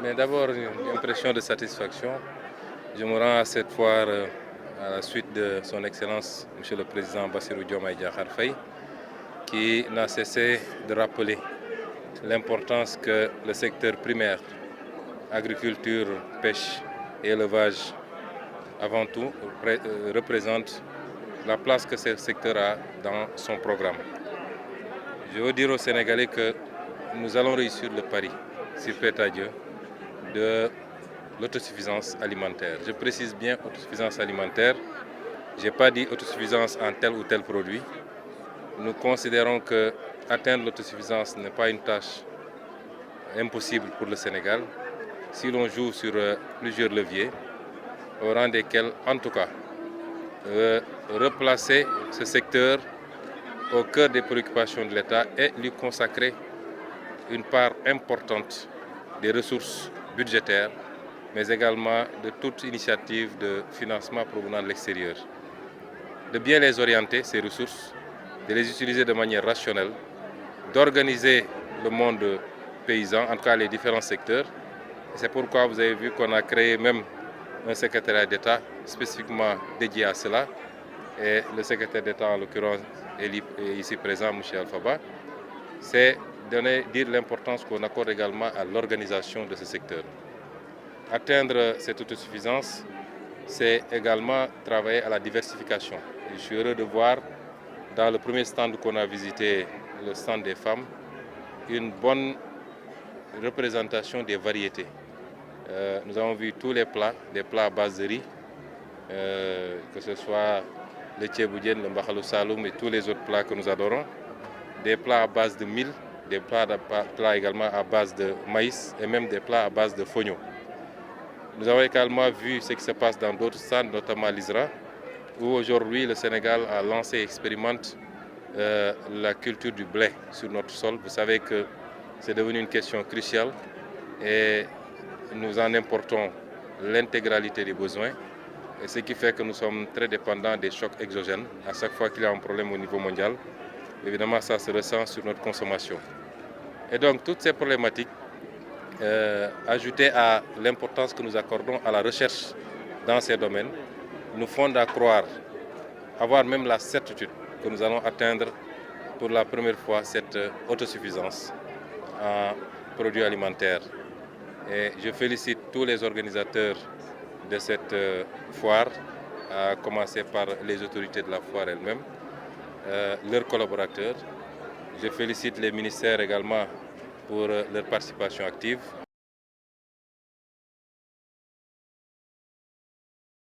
Mais d'abord, une impression de satisfaction. Je me rends à cette foire à la suite de son Excellence, Monsieur le Président Bassirou Diomaye Diakhar Faye, qui n'a cessé de rappeler l'importance que le secteur primaire, agriculture, pêche et élevage, avant tout, représente la place que ce secteur a dans son programme. Je veux dire aux Sénégalais que nous allons réussir le pari, s'il plaît à Dieu, de l'autosuffisance alimentaire. Je précise bien autosuffisance alimentaire. Je n'ai pas dit autosuffisance en tel ou tel produit. Nous considérons que atteindre l'autosuffisance n'est pas une tâche impossible pour le Sénégal si l'on joue sur plusieurs leviers, au rang desquels, en tout cas, replacer ce secteur au cœur des préoccupations de l'État et lui consacrer une part importante des ressources budgétaires, mais également de toute initiative de financement provenant de l'extérieur. De bien les orienter, ces ressources, de les utiliser de manière rationnelle, d'organiser le monde paysan, en tout cas les différents secteurs. C'est pourquoi vous avez vu qu'on a créé même un secrétariat d'État spécifiquement dédié à cela. Et le secrétaire d'État, en l'occurrence, est ici présent, M. Alphaba. C'est dire l'importance qu'on accorde également à l'organisation de ce secteur. Atteindre cette autosuffisance, c'est également travailler à la diversification. Et je suis heureux de voir dans le premier stand qu'on a visité, le stand des femmes, une bonne représentation des variétés. Nous avons vu tous les plats, des plats à base de riz, que ce soit le tchéboudienne, le mbakhalou saloum et tous les autres plats que nous adorons, des plats à base de mil, des plats également à base de maïs et même des plats à base de fognon. Nous avons également vu ce qui se passe dans d'autres stands, notamment à l'ISRA, où aujourd'hui le Sénégal a lancé et expérimente la culture du blé sur notre sol. Vous savez que c'est devenu une question cruciale et nous en importons l'intégralité des besoins, et ce qui fait que nous sommes très dépendants des chocs exogènes. À chaque fois qu'il y a un problème au niveau mondial, évidemment ça se ressent sur notre consommation. Et donc toutes ces problématiques, ajoutées à l'importance que nous accordons à la recherche dans ces domaines, nous fondent à croire, avoir même la certitude que nous allons atteindre pour la première fois cette autosuffisance en produits alimentaires. Et je félicite tous les organisateurs de cette foire, à commencer par les autorités de la foire elles-mêmes, leurs collaborateurs. Je félicite les ministères également pour leur participation active.